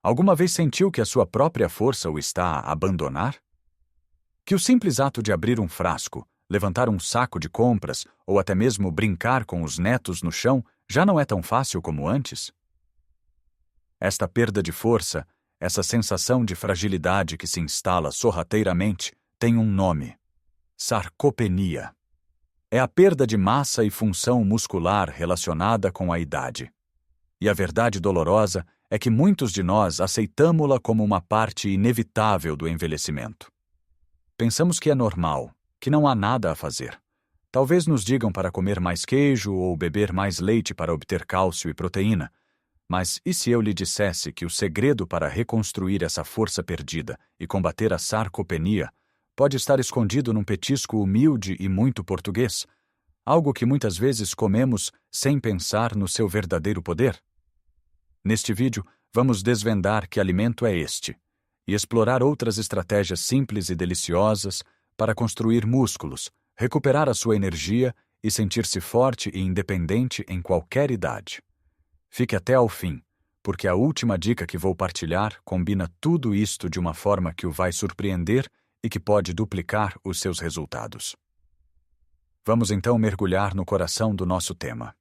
Alguma vez sentiu que a sua própria força o está a abandonar? Que o simples ato de abrir um frasco, levantar um saco de compras ou até mesmo brincar com os netos no chão já não é tão fácil como antes? Esta perda de força, essa sensação de fragilidade que se instala sorrateiramente, tem um nome: sarcopenia. É a perda de massa e função muscular relacionada com a idade. E a verdade dolorosa é que muitos de nós aceitamo-la como uma parte inevitável do envelhecimento. Pensamos que é normal, que não há nada a fazer. Talvez nos digam para comer mais queijo ou beber mais leite para obter cálcio e proteína. Mas e se eu lhe dissesse que o segredo para reconstruir essa força perdida e combater a sarcopenia pode estar escondido num petisco humilde e muito português, algo que muitas vezes comemos sem pensar no seu verdadeiro poder? Neste vídeo, vamos desvendar que alimento é este e explorar outras estratégias simples e deliciosas para construir músculos, recuperar a sua energia e sentir-se forte e independente em qualquer idade. Fique até ao fim, porque a última dica que vou partilhar combina tudo isto de uma forma que o vai surpreender e que pode duplicar os seus resultados. Vamos então mergulhar no coração do nosso tema.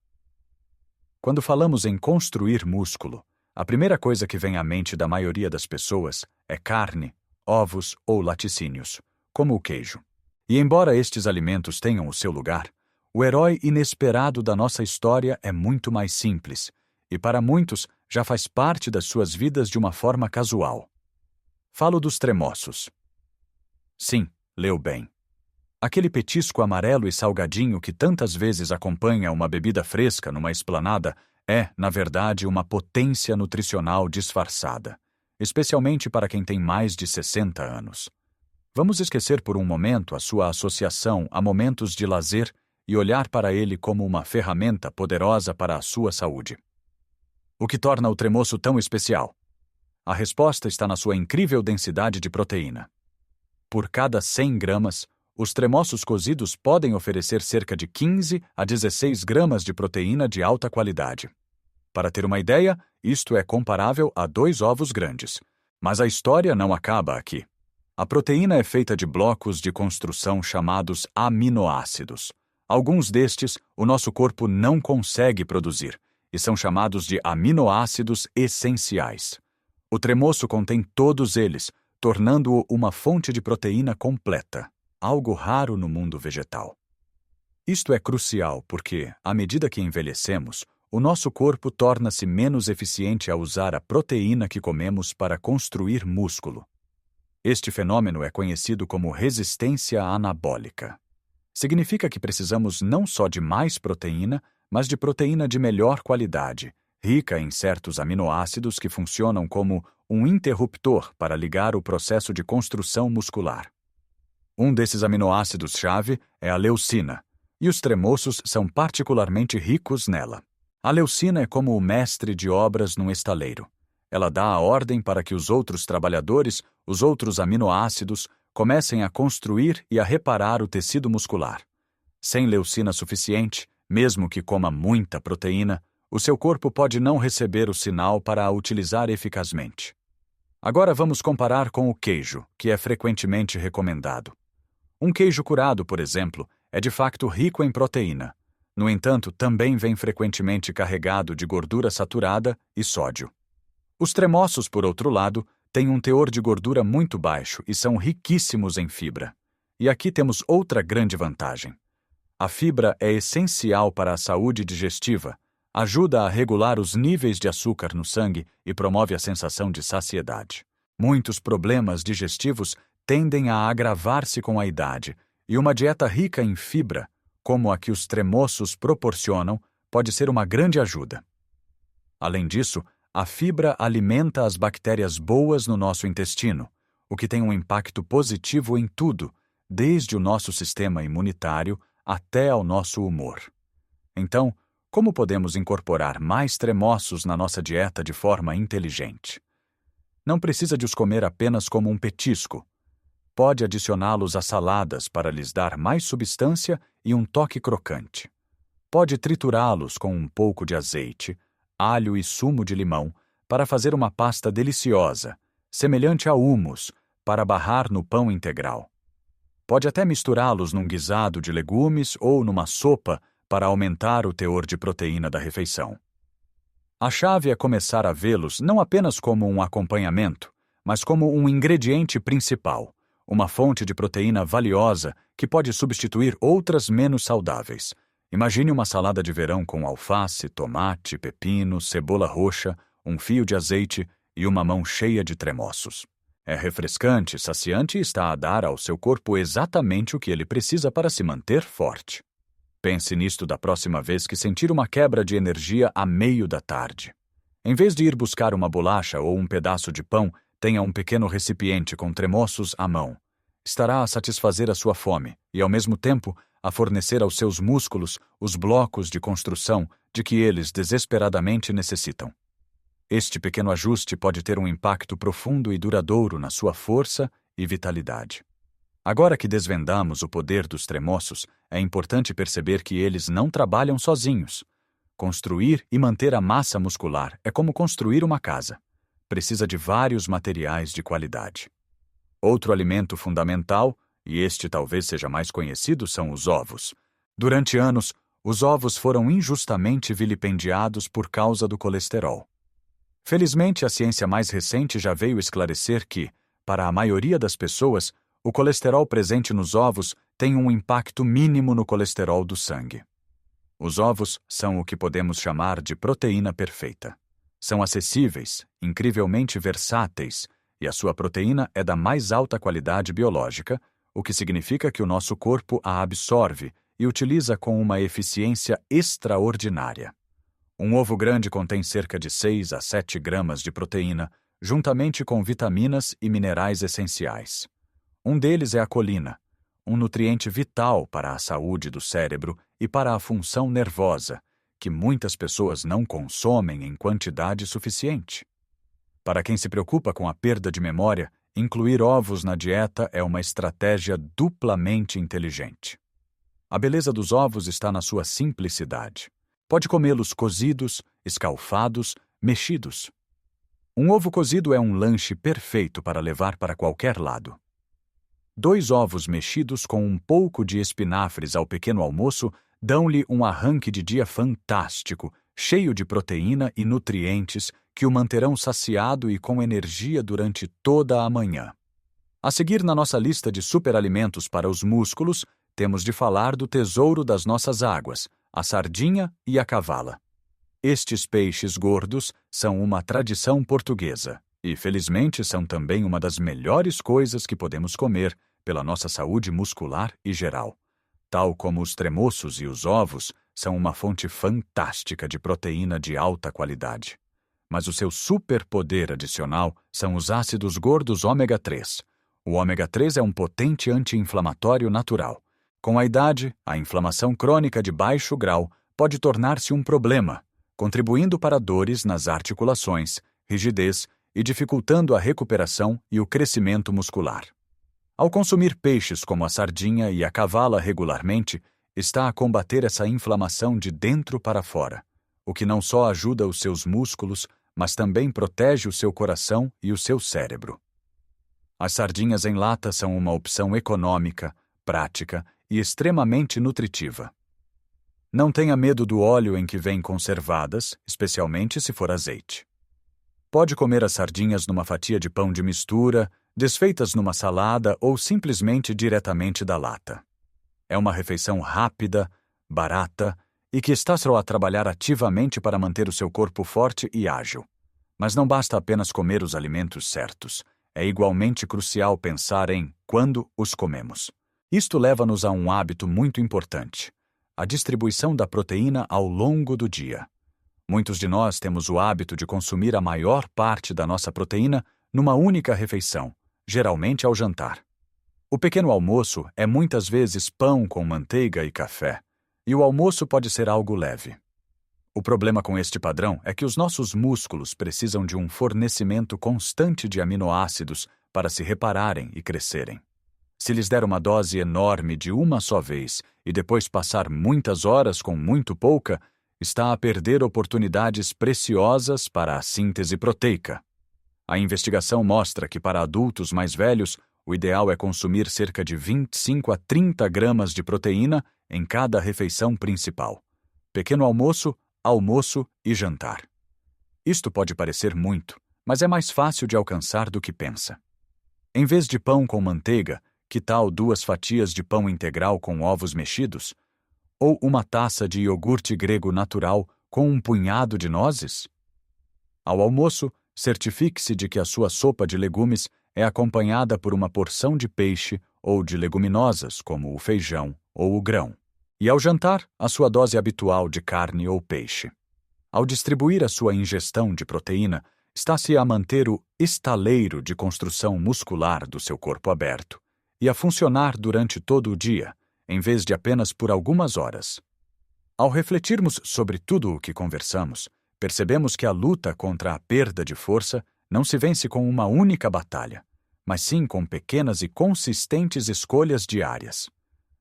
Quando falamos em construir músculo, a primeira coisa que vem à mente da maioria das pessoas é carne, ovos ou laticínios, como o queijo. E embora estes alimentos tenham o seu lugar, o herói inesperado da nossa história é muito mais simples, e para muitos já faz parte das suas vidas de uma forma casual. Falo dos tremoços. Sim, leu bem. Aquele petisco amarelo e salgadinho que tantas vezes acompanha uma bebida fresca numa esplanada é, na verdade, uma potência nutricional disfarçada, especialmente para quem tem mais de 60 anos. Vamos esquecer por um momento a sua associação a momentos de lazer e olhar para ele como uma ferramenta poderosa para a sua saúde. O que torna o tremoço tão especial? A resposta está na sua incrível densidade de proteína. Por cada 100 gramas, os tremoços cozidos podem oferecer cerca de 15 a 16 gramas de proteína de alta qualidade. Para ter uma ideia, isto é comparável a 2 ovos grandes. Mas a história não acaba aqui. A proteína é feita de blocos de construção chamados aminoácidos. Alguns destes, o nosso corpo não consegue produzir, e são chamados de aminoácidos essenciais. O tremoço contém todos eles, tornando-o uma fonte de proteína completa, algo raro no mundo vegetal. Isto é crucial porque, à medida que envelhecemos, o nosso corpo torna-se menos eficiente a usar a proteína que comemos para construir músculo. Este fenômeno é conhecido como resistência anabólica. Significa que precisamos não só de mais proteína, mas de proteína de melhor qualidade, rica em certos aminoácidos que funcionam como um interruptor para ligar o processo de construção muscular. Um desses aminoácidos-chave é a leucina, e os tremoços são particularmente ricos nela. A leucina é como o mestre de obras num estaleiro. Ela dá a ordem para que os outros trabalhadores, os outros aminoácidos, comecem a construir e a reparar o tecido muscular. Sem leucina suficiente, mesmo que coma muita proteína, o seu corpo pode não receber o sinal para a utilizar eficazmente. Agora vamos comparar com o queijo, que é frequentemente recomendado. Um queijo curado, por exemplo, é de facto rico em proteína. No entanto, também vem frequentemente carregado de gordura saturada e sódio. Os tremoços, por outro lado, têm um teor de gordura muito baixo e são riquíssimos em fibra. E aqui temos outra grande vantagem. A fibra é essencial para a saúde digestiva, ajuda a regular os níveis de açúcar no sangue e promove a sensação de saciedade. Muitos problemas digestivos tendem a agravar-se com a idade, e uma dieta rica em fibra, como a que os tremoços proporcionam, pode ser uma grande ajuda. Além disso, a fibra alimenta as bactérias boas no nosso intestino, o que tem um impacto positivo em tudo, desde o nosso sistema imunitário até ao nosso humor. Então, como podemos incorporar mais tremoços na nossa dieta de forma inteligente? Não precisa de os comer apenas como um petisco. Pode adicioná-los a saladas para lhes dar mais substância e um toque crocante. Pode triturá-los com um pouco de azeite, alho e sumo de limão para fazer uma pasta deliciosa, semelhante a hummus, para barrar no pão integral. Pode até misturá-los num guisado de legumes ou numa sopa para aumentar o teor de proteína da refeição. A chave é começar a vê-los não apenas como um acompanhamento, mas como um ingrediente principal, uma fonte de proteína valiosa que pode substituir outras menos saudáveis. Imagine uma salada de verão com alface, tomate, pepino, cebola roxa, um fio de azeite e uma mão cheia de tremoços. É refrescante, saciante e está a dar ao seu corpo exatamente o que ele precisa para se manter forte. Pense nisto da próxima vez que sentir uma quebra de energia à meio da tarde. Em vez de ir buscar uma bolacha ou um pedaço de pão, tenha um pequeno recipiente com tremoços à mão. Estará a satisfazer a sua fome e, ao mesmo tempo, a fornecer aos seus músculos os blocos de construção de que eles desesperadamente necessitam. Este pequeno ajuste pode ter um impacto profundo e duradouro na sua força e vitalidade. Agora que desvendamos o poder dos tremoços, é importante perceber que eles não trabalham sozinhos. Construir e manter a massa muscular é como construir uma casa. Precisa de vários materiais de qualidade. Outro alimento fundamental, e este talvez seja mais conhecido, são os ovos. Durante anos, os ovos foram injustamente vilipendiados por causa do colesterol. Felizmente, a ciência mais recente já veio esclarecer que, para a maioria das pessoas, o colesterol presente nos ovos tem um impacto mínimo no colesterol do sangue. Os ovos são o que podemos chamar de proteína perfeita. São acessíveis, incrivelmente versáteis, e a sua proteína é da mais alta qualidade biológica, o que significa que o nosso corpo a absorve e utiliza com uma eficiência extraordinária. Um ovo grande contém cerca de 6 a 7 gramas de proteína, juntamente com vitaminas e minerais essenciais. Um deles é a colina, um nutriente vital para a saúde do cérebro e para a função nervosa, que muitas pessoas não consomem em quantidade suficiente. Para quem se preocupa com a perda de memória, incluir ovos na dieta é uma estratégia duplamente inteligente. A beleza dos ovos está na sua simplicidade. Pode comê-los cozidos, escalfados, mexidos. Um ovo cozido é um lanche perfeito para levar para qualquer lado. 2 ovos mexidos com um pouco de espinafres ao pequeno almoço dão-lhe um arranque de dia fantástico, cheio de proteína e nutrientes que o manterão saciado e com energia durante toda a manhã. A seguir na nossa lista de superalimentos para os músculos, temos de falar do tesouro das nossas águas, a sardinha e a cavala. Estes peixes gordos são uma tradição portuguesa e, felizmente, são também uma das melhores coisas que podemos comer pela nossa saúde muscular e geral. Tal como os tremoços e os ovos, são uma fonte fantástica de proteína de alta qualidade. Mas o seu superpoder adicional são os ácidos gordos ômega 3. O ômega 3 é um potente anti-inflamatório natural. Com a idade, a inflamação crônica de baixo grau pode tornar-se um problema, contribuindo para dores nas articulações, rigidez e dificultando a recuperação e o crescimento muscular. Ao consumir peixes como a sardinha e a cavala regularmente, está a combater essa inflamação de dentro para fora, o que não só ajuda os seus músculos, mas também protege o seu coração e o seu cérebro. As sardinhas em lata são uma opção econômica, prática e extremamente nutritiva. Não tenha medo do óleo em que vêm conservadas, especialmente se for azeite. Pode comer as sardinhas numa fatia de pão de mistura, desfeitas numa salada ou simplesmente diretamente da lata. É uma refeição rápida, barata e que está só a trabalhar ativamente para manter o seu corpo forte e ágil. Mas não basta apenas comer os alimentos certos. É igualmente crucial pensar em quando os comemos. Isto leva-nos a um hábito muito importante: a distribuição da proteína ao longo do dia. Muitos de nós temos o hábito de consumir a maior parte da nossa proteína numa única refeição, geralmente ao jantar. O pequeno almoço é muitas vezes pão com manteiga e café, e o almoço pode ser algo leve. O problema com este padrão é que os nossos músculos precisam de um fornecimento constante de aminoácidos para se repararem e crescerem. Se lhes der uma dose enorme de uma só vez e depois passar muitas horas com muito pouca, está a perder oportunidades preciosas para a síntese proteica. A investigação mostra que para adultos mais velhos, o ideal é consumir cerca de 25 a 30 gramas de proteína em cada refeição principal: pequeno almoço, almoço e jantar. Isto pode parecer muito, mas é mais fácil de alcançar do que pensa. Em vez de pão com manteiga, que tal 2 fatias de pão integral com ovos mexidos? Ou uma taça de iogurte grego natural com um punhado de nozes? Ao almoço, certifique-se de que a sua sopa de legumes é acompanhada por uma porção de peixe ou de leguminosas, como o feijão ou o grão. E ao jantar, a sua dose habitual de carne ou peixe. Ao distribuir a sua ingestão de proteína, está-se a manter o estaleiro de construção muscular do seu corpo aberto e a funcionar durante todo o dia, em vez de apenas por algumas horas. Ao refletirmos sobre tudo o que conversamos, percebemos que a luta contra a perda de força não se vence com uma única batalha, mas sim com pequenas e consistentes escolhas diárias.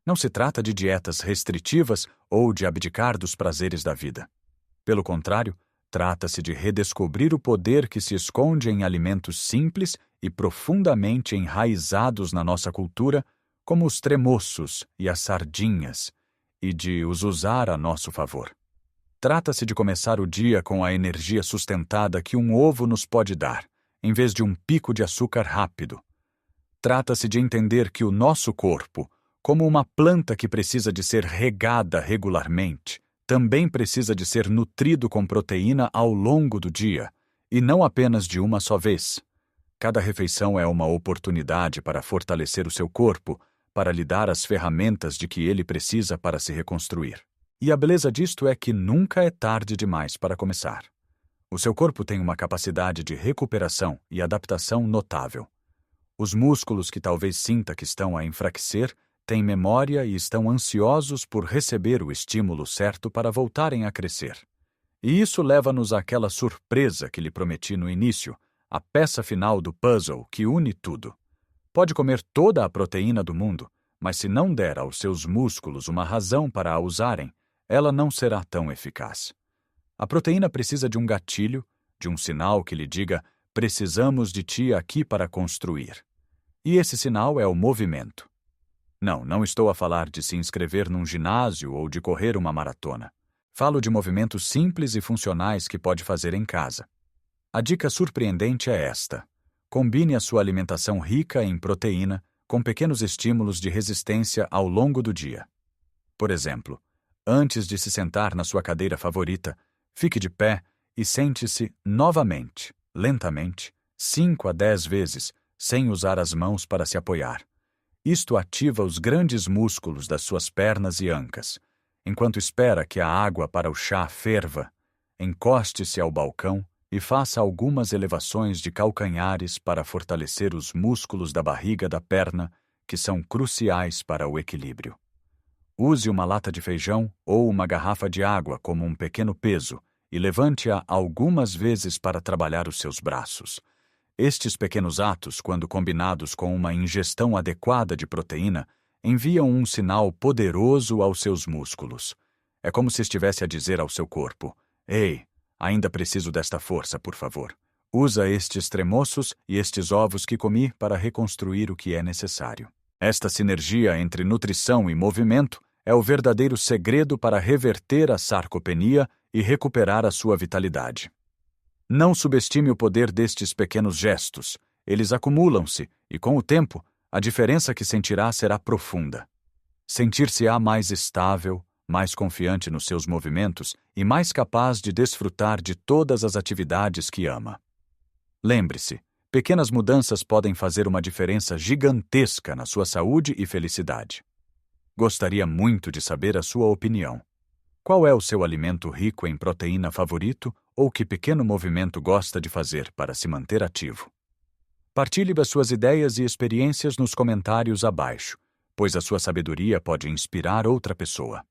Não se trata de dietas restritivas ou de abdicar dos prazeres da vida. Pelo contrário, trata-se de redescobrir o poder que se esconde em alimentos simples e profundamente enraizados na nossa cultura, como os tremoços e as sardinhas, e de os usar a nosso favor. Trata-se de começar o dia com a energia sustentada que um ovo nos pode dar, em vez de um pico de açúcar rápido. Trata-se de entender que o nosso corpo, como uma planta que precisa de ser regada regularmente, também precisa de ser nutrido com proteína ao longo do dia, e não apenas de uma só vez. Cada refeição é uma oportunidade para fortalecer o seu corpo, para lhe dar as ferramentas de que ele precisa para se reconstruir. E a beleza disto é que nunca é tarde demais para começar. O seu corpo tem uma capacidade de recuperação e adaptação notável. Os músculos que talvez sinta que estão a enfraquecer têm memória e estão ansiosos por receber o estímulo certo para voltarem a crescer. E isso leva-nos àquela surpresa que lhe prometi no início, a peça final do puzzle que une tudo. Pode comer toda a proteína do mundo, mas se não der aos seus músculos uma razão para a usarem, ela não será tão eficaz. A proteína precisa de um gatilho, de um sinal que lhe diga: precisamos de ti aqui para construir. E esse sinal é o movimento. Não estou a falar de se inscrever num ginásio ou de correr uma maratona. Falo de movimentos simples e funcionais que pode fazer em casa. A dica surpreendente é esta: combine a sua alimentação rica em proteína com pequenos estímulos de resistência ao longo do dia. Por exemplo, antes de se sentar na sua cadeira favorita, fique de pé e sente-se novamente, lentamente, 5 a 10 vezes, sem usar as mãos para se apoiar. Isto ativa os grandes músculos das suas pernas e ancas. Enquanto espera que a água para o chá ferva, encoste-se ao balcão e faça algumas elevações de calcanhares para fortalecer os músculos da barriga da perna, que são cruciais para o equilíbrio. Use uma lata de feijão ou uma garrafa de água como um pequeno peso e levante-a algumas vezes para trabalhar os seus braços. Estes pequenos atos, quando combinados com uma ingestão adequada de proteína, enviam um sinal poderoso aos seus músculos. É como se estivesse a dizer ao seu corpo: ei, ainda preciso desta força, por favor. Usa estes tremoços e estes ovos que comi para reconstruir o que é necessário. Esta sinergia entre nutrição e movimento é o verdadeiro segredo para reverter a sarcopenia e recuperar a sua vitalidade. Não subestime o poder destes pequenos gestos. Eles acumulam-se e, com o tempo, a diferença que sentirá será profunda. Sentir-se-á mais estável, mais confiante nos seus movimentos e mais capaz de desfrutar de todas as atividades que ama. Lembre-se, pequenas mudanças podem fazer uma diferença gigantesca na sua saúde e felicidade. Gostaria muito de saber a sua opinião. Qual é o seu alimento rico em proteína favorito ou que pequeno movimento gosta de fazer para se manter ativo? Partilhe as suas ideias e experiências nos comentários abaixo, pois a sua sabedoria pode inspirar outra pessoa.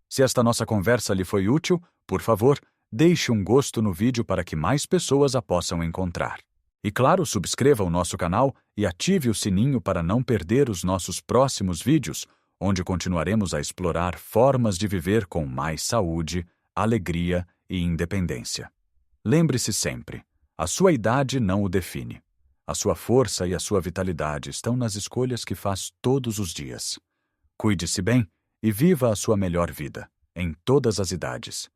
Se esta nossa conversa lhe foi útil, por favor, deixe um gosto no vídeo para que mais pessoas a possam encontrar. E claro, subscreva o nosso canal e ative o sininho para não perder os nossos próximos vídeos, onde continuaremos a explorar formas de viver com mais saúde, alegria e independência. Lembre-se sempre, a sua idade não o define. A sua força e a sua vitalidade estão nas escolhas que faz todos os dias. Cuide-se bem e viva a sua melhor vida, em todas as idades,